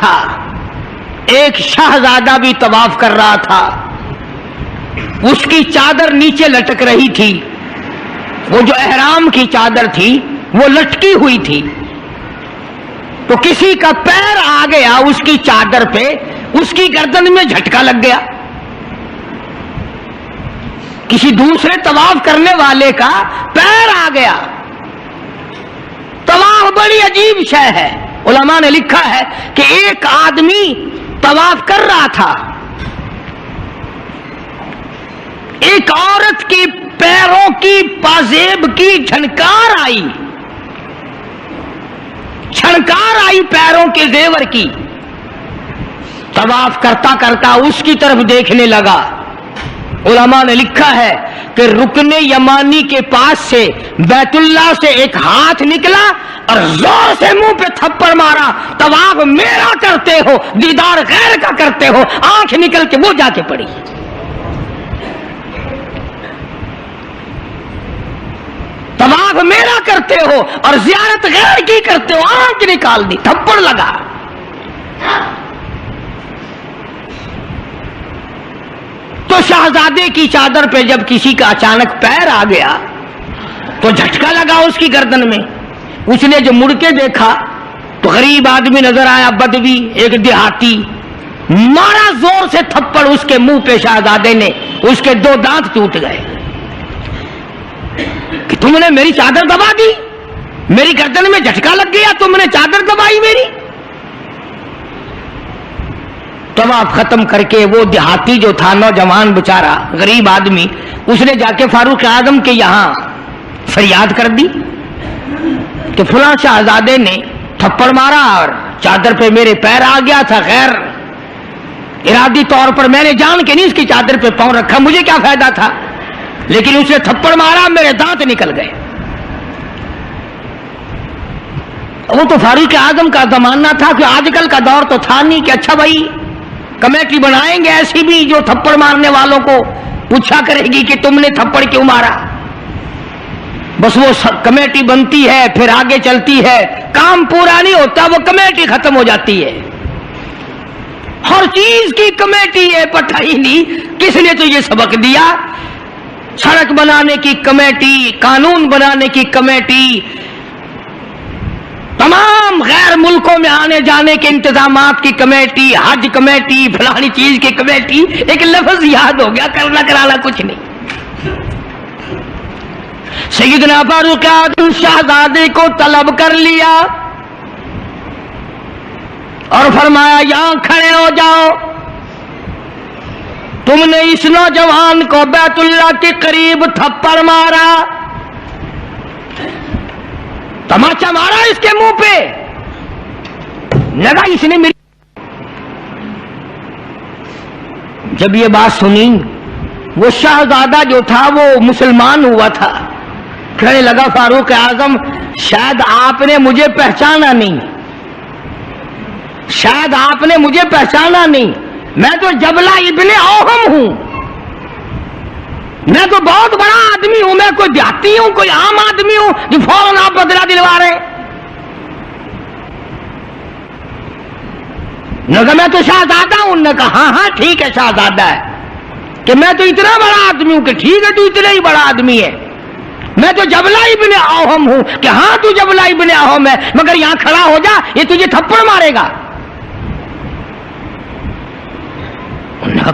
تھا، ایک شہزادہ بھی طواف کر رہا تھا، اس کی چادر نیچے لٹک رہی تھی، وہ جو احرام کی چادر تھی وہ لٹکی ہوئی تھی، تو کسی کا پیر آ گیا اس کی چادر پہ، اس کی گردن میں جھٹکا لگ گیا، کسی دوسرے طواف کرنے والے کا پیر آ گیا۔ طواف بڑی عجیب شے ہے، علماء نے لکھا ہے کہ ایک آدمی طواف کر رہا تھا، ایک عورت کے پیروں کی پازیب کی جھنکار آئی پیروں کے زیور کی، طواف کرتا کرتا اس کی طرف دیکھنے لگا۔ علماء نے لکھا ہے کہ رکن یمانی کے پاس سے بیت اللہ سے ایک ہاتھ نکلا اور زور سے منہ پہ تھپڑ مارا، طواف میرا کرتے ہو دیدار غیر کا کرتے ہو، آنکھ نکل کے وہ جا کے پڑی۔ طواف میرا کرتے ہو اور زیارت غیر کی کرتے ہو، آنکھ نکال دی، تھپڑ لگا۔ تو شہزادے کی چادر پہ جب کسی کا اچانک پیر آ گیا تو جھٹکا لگا اس کی گردن میں، اس نے جو مڑ کے دیکھا تو غریب آدمی نظر آیا، بدوی، ایک دیہاتی، مارا زور سے تھپڑ اس کے منہ پہ، شہزادے نے، اس کے 2 دانت ٹوٹ گئے کہ تم نے میری چادر دبا دی، میری گردن میں جھٹکا لگ گیا، تم نے چادر دبائی میری۔ طواف ختم کر کے وہ دیہاتی جو تھا، نوجوان بیچارہ غریب آدمی، اس نے جا کے فاروق اعظم کے یہاں فریاد کر دی کہ فلاں شہزادے نے تھپڑ مارا اور چادر پہ میرے پیر آ گیا تھا، غیر ارادی طور پر میں نے جان کے نہیں اس کی چادر پہ پاؤں رکھا، مجھے کیا فائدہ تھا، لیکن اس نے تھپڑ مارا، میرے دانت نکل گئے۔ وہ تو فاروق اعظم کا زمانہ تھا کہ آج کل کا دور تو تھا نہیں کہ اچھا بھائی کمیٹی بنائیں گے ایسی بھی جو تھپڑ مارنے والوں کو پوچھا کرے گی کہ تم نے تھپڑ کیوں مارا۔ بس وہ کمیٹی بنتی ہے، پھر آگے چلتی ہے، کام پورا نہیں ہوتا، وہ کمیٹی ختم ہو جاتی ہے۔ ہر چیز کی کمیٹی ہے، پتہ ہی نہیں کس نے تو یہ سبق دیا۔ سڑک بنانے کی کمیٹی، قانون بنانے کی کمیٹی، تمام غیر ملکوں میں آنے جانے کے انتظامات کی کمیٹی، حج کمیٹی، فلانی چیز کی کمیٹی، ایک لفظ یاد ہو گیا، کرنا کرانا کچھ نہیں۔ سیدنا فاروق اعظم شہزادے کو طلب کر لیا اور فرمایا یہاں کھڑے ہو جاؤ، تم نے اس نوجوان کو بیت اللہ کے قریب تھپڑ مارا، تماچا مارا اس کے منہ پہ، لگا اس نے میری۔ جب یہ بات سنی، وہ شہزادہ جو تھا وہ مسلمان ہوا تھا، کہنے لگا فاروق اعظم شاید آپ نے مجھے پہچانا نہیں، شاید آپ نے مجھے پہچانا نہیں، میں تو جبلہ ابن اوہم ہوں، میں تو بہت بڑا آدمی ہوں، میں کوئی دیہاتی ہوں، کوئی عام آدمی ہوں جو فوراً آپ بدلہ دلوا رہے ہیں۔ نے کہا میں تو شہزادہ ہوں، نے کہا ہاں ہاں ٹھیک ہے شہزادہ ہے، کہ میں تو اتنا بڑا آدمی ہوں، کہ ٹھیک ہے تو اتنا ہی بڑا آدمی ہے، میں تو جبلہ ابن اوہم ہوں، کہ ہاں تو جبلہ ابن اوہم ہے، مگر یہاں کھڑا ہو جا، یہ تجھے تھپڑ مارے گا۔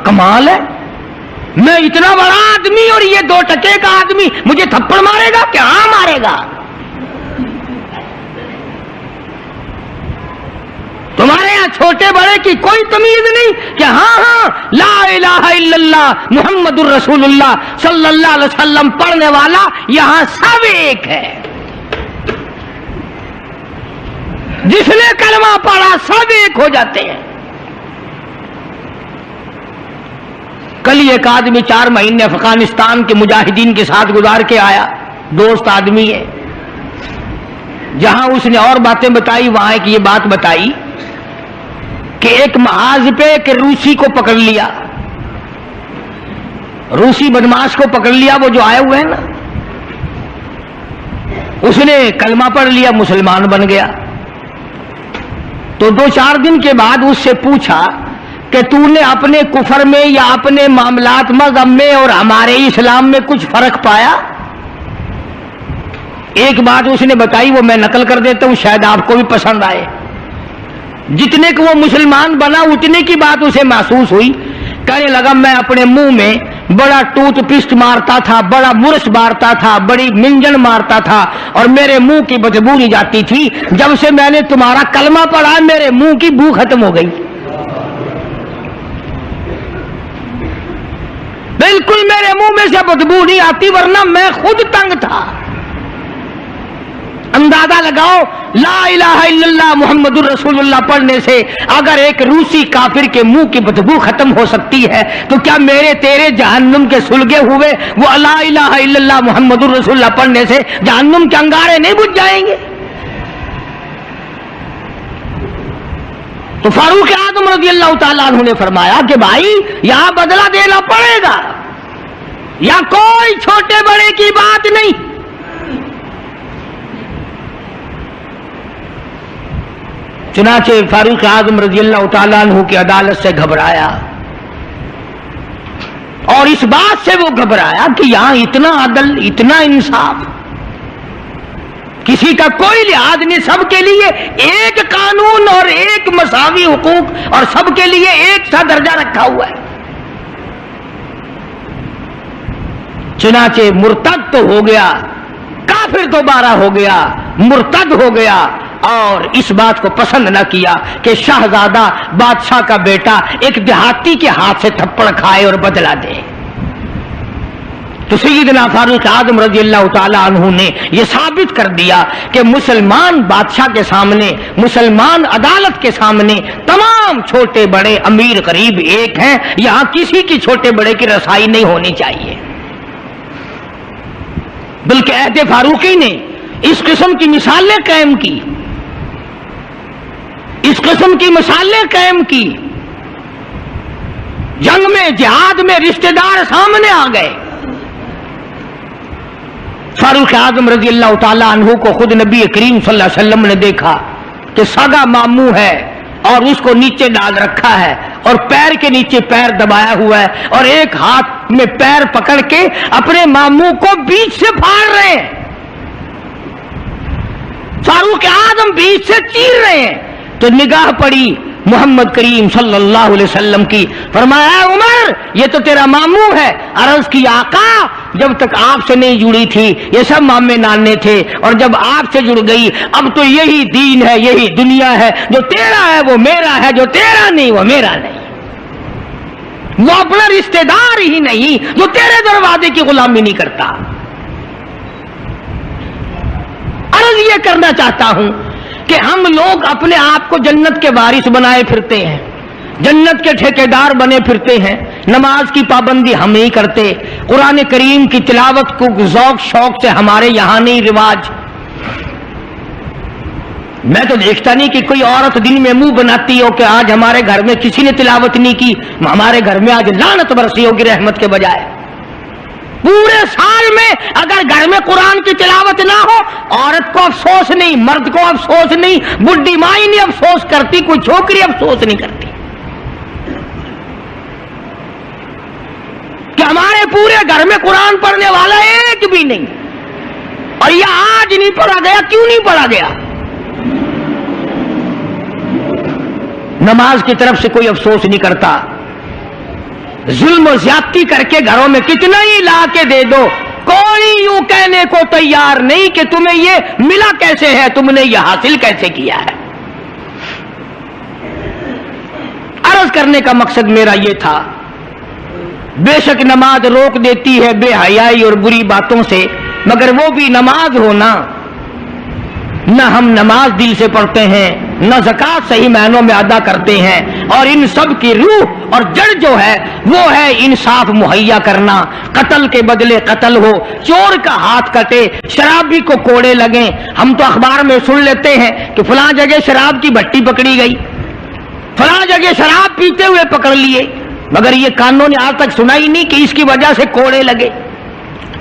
کمال ہے، میں اتنا بڑا آدمی اور یہ 2 ٹکے کا آدمی مجھے تھپڑ مارے گا کہ ہاں مارے گا؟ تمہارے یہاں چھوٹے بڑے کی کوئی تمیز نہیں کہ ہاں ہاں لا الہ الا اللہ محمد الرسول اللہ صلی اللہ علیہ وسلم پڑھنے والا یہاں سب ایک ہے، جس نے کلمہ پڑھا سب ایک ہو جاتے ہیں۔ کل ایک آدمی 4 مہینے افغانستان کے مجاہدین کے ساتھ گزار کے آیا، دوست آدمی ہے، جہاں اس نے اور باتیں بتائی وہاں ایک یہ بات بتائی کہ ایک محاذ پہ ایک روسی کو پکڑ لیا، روسی بدماش کو پکڑ لیا، وہ جو آئے ہوئے ہیں نا، اس نے کلمہ پڑھ لیا، مسلمان بن گیا۔ तो 2-4 दिन के बाद उससे पूछा कि तूने अपने कुफर में या अपने मामलात मज़हब में और हमारे इस्लाम में कुछ फर्क पाया? एक बात उसने बताई, वो मैं नकल कर देता हूं, शायद आपको भी पसंद आए। जितने को वो मुसलमान बना उतने की बात उसे महसूस हुई। कहने लगा मैं अपने मुंह में बड़ा टूथपिस्ट मारता था, बड़ा बुरश मारता था, बड़ी मिंजन मारता था और मेरे मुंह की बदबू नहीं जाती थी। जब से मैंने तुम्हारा कलमा पढ़ा मेरे मुंह की बू खत्म हो गई। बिल्कुल मेरे मुंह में से बदबू नहीं आती, वरना मैं खुद तंग था। अंदाजा लगाओ, ला इलाहा इल्लल्लाह मुहम्मदुर रसूलुल्लाह पढ़ने से अगर एक रूसी काफिर के मुंह की बदबू खत्म हो सकती है, तो क्या मेरे तेरे जहन्नुम के सुलगे हुए वो ला इलाहा इल्लल्लाह मुहम्मदुर रसूलुल्लाह पढ़ने से जहन्नुम के अंगारे नहीं बुझ जाएंगे? तो फारूक आज़म रज़ियल्लाहु ताला अन्हु ने फरमाया कि भाई यहां बदला देना पड़ेगा, या कोई छोटे बड़े की बात नहीं। चुनाचे फारूक आज़म रज़ियल्लाहु ताला अन्हु की अदालत से घबराया, और इस बात से वो घबराया कि यहां इतना अदल, इतना इंसाफ, किसी का कोई लिहाज नहीं, सबके लिए एक कानून और एक मसावी हुकूक और सबके लिए एक सा दर्जा रखा हुआ है। चुनाचे मुर्तद तो हो गया, काफिर दोबारा हो गया, मुर्तद हो गया, और इस बात को पसंद न किया कि शाहजादा बादशाह का बेटा एक देहाती के हाथ से थप्पड़ खाए और बदला दे। तो सैयदना फारूक आज़म रज़ियल्लाहु ताला अन्हु ने यह साबित कर दिया कि मुसलमान बादशाह के सामने, मुसलमान अदालत के सामने तमाम छोटे बड़े अमीर गरीब एक हैं। यहां किसी की छोटे बड़े की रसाई नहीं होनी चाहिए। बल्कि अहद फारूकी ने इस किस्म की मिसालें कायम की, इस किस्म की मिसालें कायम की। जंग में, जिहाद में रिश्तेदार सामने आ गए। फारूक आज़म रज़ियल्लाहु ताला अन्हु को खुद नबी करीम सल्लल्लाहु अलैहि वसल्लम ने देखा कि सगा मामू है और उसको नीचे डाल रखा है और पैर के नीचे पैर दबाया हुआ है और एक हाथ में पैर पकड़ के अपने मामू को बीच से फाड़ रहे हैं। फारूक आज़म बीच से चीर रहे हैं। तो निगाह पड़ी मोहम्मद करीम सल्लल्लाहु अलैहि वसल्लम की, फरमाया उमर ये तो तेरा मामू है। अर्ज की आका जब तक आपसे नहीं जुड़ी थी ये सब मामे नाने थे, और जब आपसे जुड़ गई अब तो यही दीन है, यही दुनिया है, जो तेरा है वो मेरा है, जो तेरा नहीं वो मेरा नहीं। वो अपना रिश्तेदार ही नहीं जो तेरे दरवाजे की गुलामी नहीं करता। अर्ज ये करना चाहता हूं कि हम लोग अपने आप को जन्नत के वारिस बनाए फिरते हैं, जन्नत के ठेकेदार बने फिरते हैं। नमाज की पाबंदी हम नहीं करते, कुरान करीम की तिलावत को ज़ौक़ शौक से हमारे यहां नहीं रिवाज। मैं तो देखता नहीं कि कोई औरत दिन में मुंह बनाती हो कि आज हमारे घर में किसी ने तिलावत नहीं की, हमारे घर में आज लानत बरसी होगी रहमत के बजाय। पूरे साल में अगर घर में कुरान की तिलावत ना हो, औरत को अफसोस नहीं, मर्द को अफसोस नहीं, बुढ़ी माई नहीं अफसोस करती, कोई छोकरी अफसोस नहीं करती कि हमारे पूरे घर में कुरान पढ़ने वाला एक भी नहीं। और यह आज नहीं पढ़ा गया, क्यों नहीं पढ़ा गया? नमाज की तरफ से कोई अफसोस नहीं करता। जुल्म और ज्यादती करके घरों में कितना ही ला के दे दो, कोई यूं कहने को तैयार नहीं कि तुम्हें ये मिला कैसे है, तुमने ये हासिल कैसे किया है। अर्ज करने का मकसद मेरा ये था, बेशक नमाज रोक देती है बेहयाई और बुरी बातों से, मगर वो भी नमाज हो ना, न हम नमाज दिल से पढ़ते हैं, न ज़कात सही मायनों में अदा करते हैं, और इन सब की रूह और जड़ जो है वो है इंसाफ मुहैया करना। कत्ल के बदले कत्ल हो, चोर का हाथ कटे, शराबी को कोड़े लगे। हम तो अखबार में सुन लेते हैं कि फलां जगह शराब की भट्टी पकड़ी गई, फलां जगह शराब पीते हुए पकड़ लिए, मगर ये कानून ने आज तक सुना ही नहीं कि इसकी वजह से कोड़े लगे।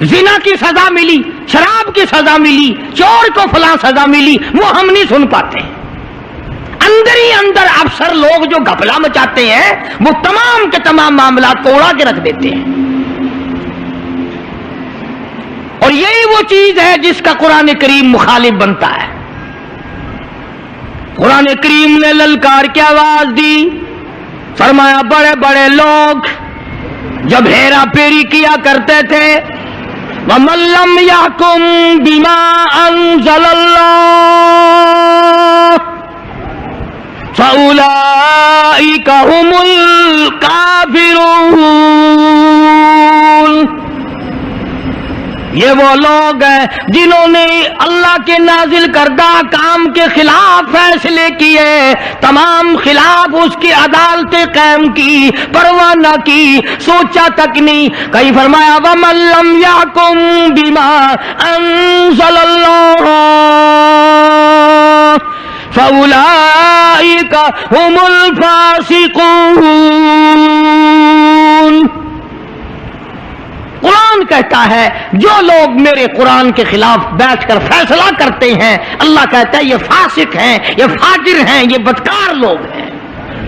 जिना की सजा मिली, शराब की सजा मिली, चोर को फलां सजा मिली, वो हम नहीं सुन पाते। اندر ہی اندر افسر لوگ جو گھپلا مچاتے ہیں وہ تمام کے تمام معاملات کو اڑا کے رکھ دیتے ہیں. اور یہی وہ چیز ہے جس کا قرآن کریم مخالف بنتا ہے. قرآن کریم نے للکار کی آواز دی، فرمایا بڑے بڑے لوگ جب ہیرا پھیری کیا کرتے تھے، وَمَن لَّمْ يَحْكُم بِمَا أَنزَلَ اللَّهُ فَأُولَٰئِكَ هُمُ الْكَافِرُونَ. یہ وہ لوگ ہیں جنہوں نے اللہ کے نازل کردہ کام کے خلاف فیصلے کیے، تمام خلاف اس کی عدالتیں قائم کی، پرواہ نہ کی، سوچا تک نہیں. کہیں فرمایا وَمَن لَّمْ يَحْكُم بِمَا أَنزَلَ اللَّهُ فَأُولَٰئِكَ هُمُ الْفَاسِقُونَ. قرآن کہتا ہے جو لوگ میرے قرآن کے خلاف بیٹھ کر فیصلہ کرتے ہیں، اللہ کہتا ہے یہ فاسق ہیں، یہ فاجر ہیں، یہ بدکار لوگ ہیں.